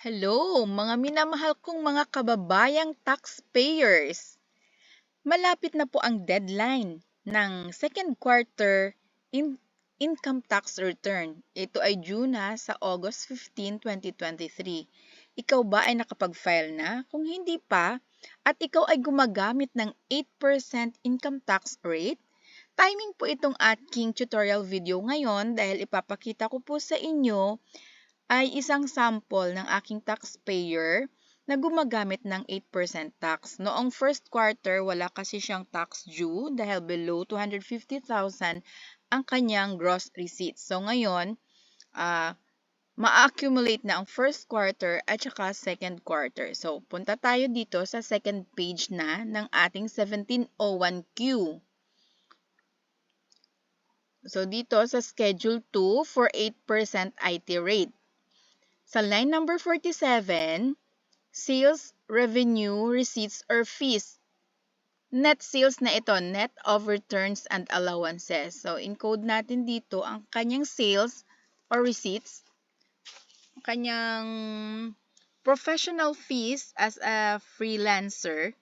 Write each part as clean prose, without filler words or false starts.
Hello, mga minamahal kong mga kababayang taxpayers. Malapit na po ang deadline ng second quarter income tax return. Ito ay due na sa August 15, 2023. Ikaw ba ay nakapag-file na? Kung hindi pa, at ikaw ay gumagamit ng 8% income tax rate, timing po itong aking tutorial video ngayon dahil ipapakita ko po sa inyo ay isang sample ng aking taxpayer na gumagamit ng 8% tax. Noong first quarter, wala kasi siyang tax due dahil below 250,000 ang kanyang gross receipts. So ngayon, ma-accumulate na ang first quarter at saka second quarter. So punta tayo dito sa second page na ng ating 1701Q. So dito sa Schedule 2 for 8% IT rate. Sa line number 47, sales, revenue, receipts, or fees. Net sales na ito, net of returns and allowances. So, encode natin dito ang kanyang sales or receipts, kanyang professional fees as a freelancer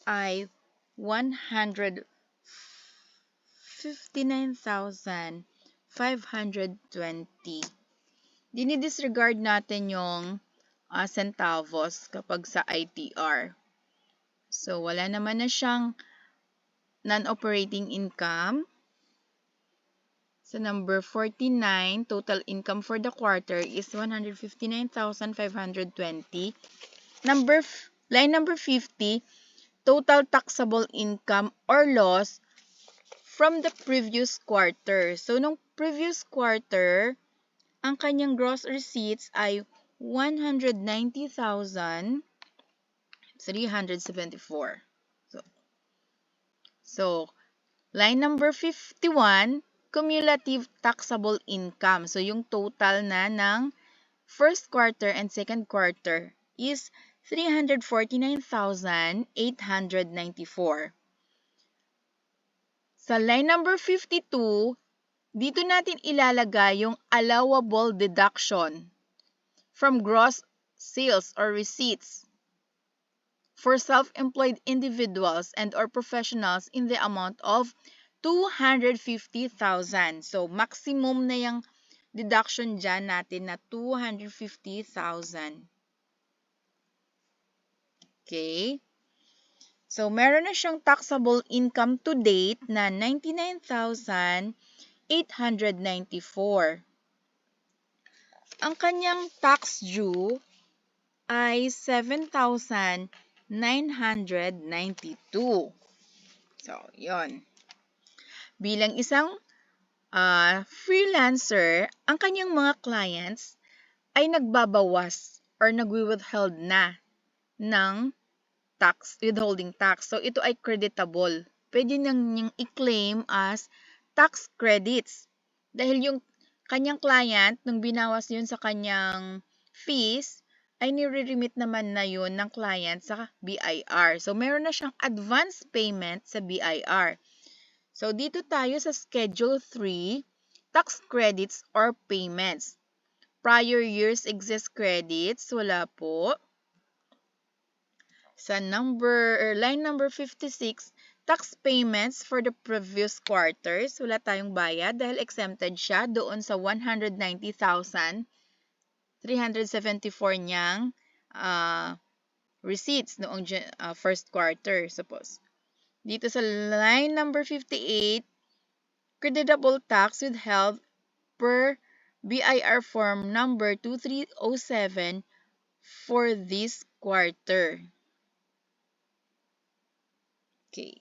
ay 159,520. Dinidisregard natin yung centavos kapag sa ITR. So, wala naman na siyang non-operating income. Sa number 49, total income for the quarter is 159,520. Line number 50, total taxable income or loss from the previous quarter. So, nung previous quarter, ang kanyang gross receipts ay 190,374. So, line number 51, cumulative taxable income. So, yung total na ng first quarter and second quarter is 349,894. Sa line number 52, dito natin ilalagay yung allowable deduction from gross sales or receipts for self-employed individuals and or professionals in the amount of 250,000. So, maximum na yung deduction dyan natin na 250,000. Okay? So, meron na siyang taxable income to date na 99,894. Ang kanyang tax due ay 7,992. So, yon. Bilang isang freelancer, ang kanyang mga clients ay nagbabawas or nagwi-withheld na ng withholding tax. So, ito ay creditable. Pwede niyang i-claim as tax credits. Dahil yung kanyang client, nung binawas yun sa kanyang fees, ay nire-remit naman na yun ng client sa BIR. So, meron na siyang advance payment sa BIR. So, dito tayo sa Schedule 3, tax credits or payments. Prior years excess credits, wala po. Sa line number 56, tax payments for the previous quarters, wala tayong bayad dahil exempted siya doon sa 190,374 niyang receipts noong first quarter, suppose. Dito sa line number 58, creditable tax withheld per BIR form number 2307 for this quarter. Okay.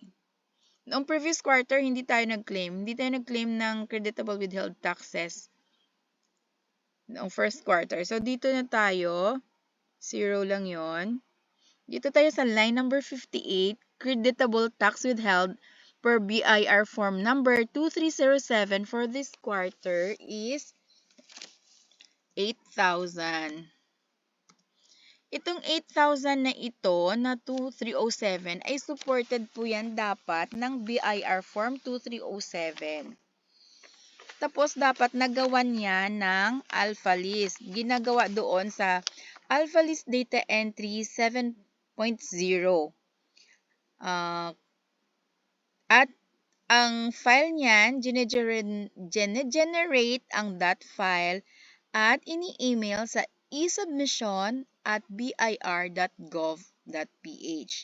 Noong previous quarter, hindi tayo nag-claim. Hindi tayo nag-claim ng creditable withheld taxes noong first quarter. So, dito na tayo. 0 lang yon. Dito tayo sa line number 58, creditable tax withheld per BIR form number 2307 for this quarter is 8,000. Itong 8,000 na ito na 2307 ay supported po yan dapat ng BIR form 2307. Tapos dapat nagawan niya ng alpha list. Ginagawa doon sa AlphaList Data Entry 7.0. At ang file niyan, generate ang .file at ini-email sa esubmission@bir.gov.ph.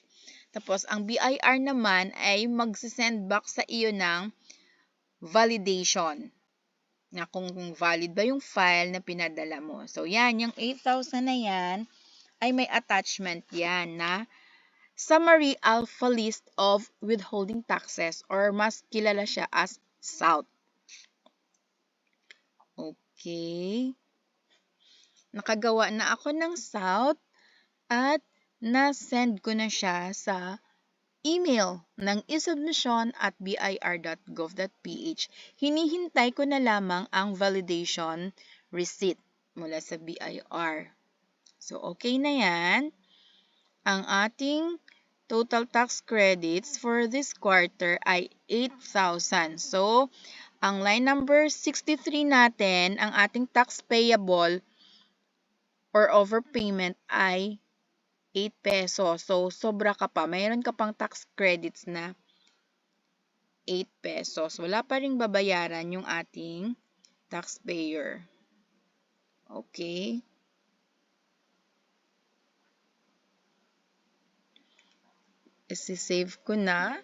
Tapos, ang BIR naman ay magsisend back sa iyo ng validation na kung valid ba yung file na pinadala mo. So, yan, yung 8,000 na yan ay may attachment yan na Summary Alpha List of Withholding Taxes or mas kilala siya as SOUT. Okay. Nakagawa na ako ng SOUT at na-send ko na siya sa email ng esubmission@bir.gov.ph. Hinihintay ko na lamang ang validation receipt mula sa BIR. So, okay na yan. Ang ating total tax credits for this quarter ay 8,000. So, ang line number 63 natin, ang ating tax payable or overpayment ay 8 pesos. So, sobra ka pa. Mayroon ka pang tax credits na 8 pesos. Wala pa ring babayaran yung ating taxpayer. Okay? Isi-save ko na.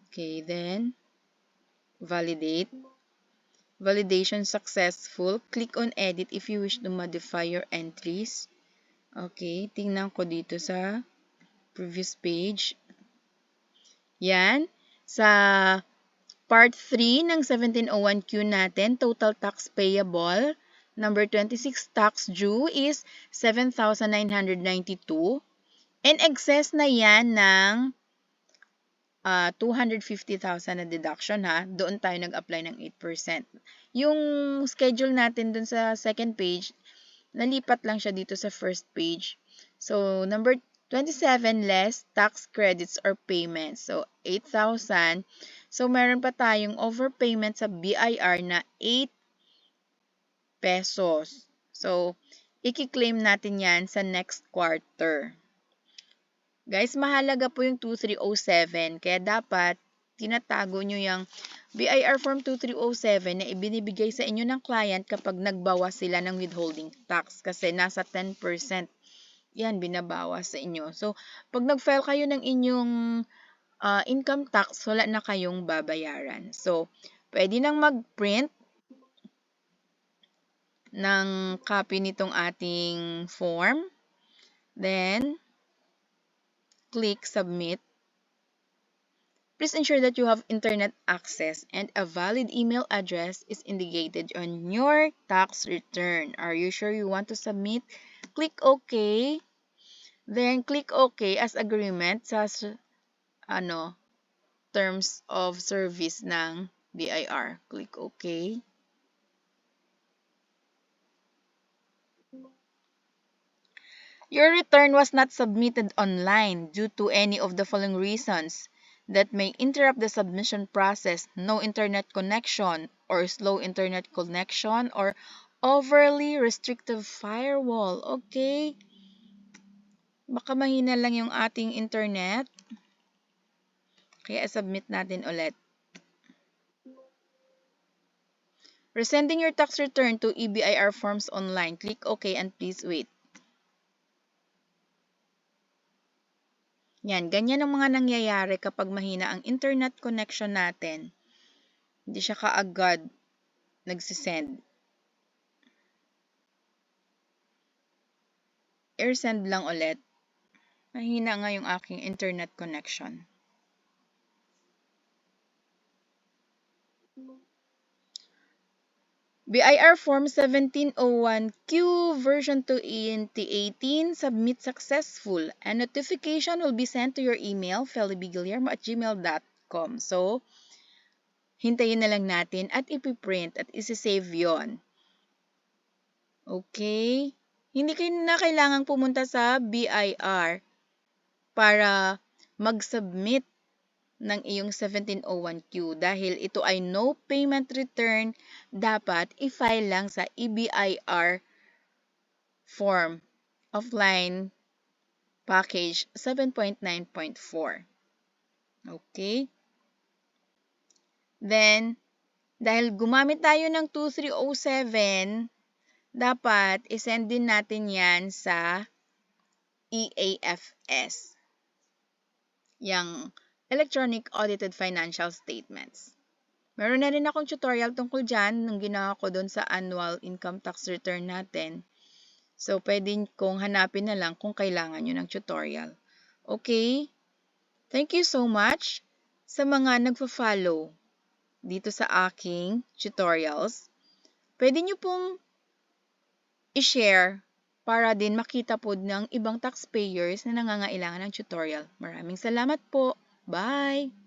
Okay, then validate. Validation successful. Click on edit if you wish to modify your entries. Okay, tingnan ko dito sa previous page. Yan. Sa part 3 ng 1701Q natin, total tax payable. Number 26, tax due is 7,992. In excess na yan ng 250,000 na deduction ha. Doon tayo nag-apply ng 8%. Yung schedule natin dun sa second page, nalipat lang siya dito sa first page. So, number 27, less tax credits or payments. So, 8,000. So, meron pa tayong overpayment sa BIR na 8 pesos. So, i-claim natin yan sa next quarter. Guys, mahalaga po yung 2307. Kaya dapat, tinatago nyo yung BIR Form 2307 na ibinibigay sa inyo ng client kapag nagbawas sila ng withholding tax. Kasi nasa 10% yan binabawas sa inyo. So, pag nag-file kayo ng inyong income tax, wala na kayong babayaran. So, pwede nang mag-print ng copy nitong ating form. Then, click submit. Please ensure that you have internet access and a valid email address is indicated on your tax return. Are you sure you want to submit? Click OK. Then click OK as agreement sa terms of service ng BIR. Click OK. Your return was not submitted online due to any of the following reasons that may interrupt the submission process: no internet connection or slow internet connection or overly restrictive firewall. Okay? Baka mahina lang yung ating internet. Kaya submit natin ulit. Resending your tax return to EBIR forms online. Click OK and please wait. Yan, ganyan ang mga nangyayari kapag mahina ang internet connection natin. Hindi siya kaagad nagsisend. Air-send lang ulit. Mahina nga yung aking internet connection. BIR Form 1701Q version 2018 submit successful. A notification will be sent to your email felibguillermo@gmail.com. So, hintayin na lang natin at ipiprint at isi-save yon. Okay? Hindi kayo na kailangang pumunta sa BIR para mag-submit ng iyong 1701Q dahil ito ay no payment return, dapat i-file lang sa EBIR form offline package 7.9.4. Okay? Then, dahil gumamit tayo ng 2307, dapat isend din natin yan sa EAFS, yung Electronic Audited Financial Statements. Meron na rin akong tutorial tungkol dyan nung ginawa ko doon sa annual income tax return natin. So, pwede kong hanapin na lang kung kailangan nyo ng tutorial. Okay? Thank you so much sa mga nagpa-follow dito sa aking tutorials. Pwede nyo pong i-share para din makita po ng ibang taxpayers na nangangailangan ng tutorial. Maraming salamat po. Bye!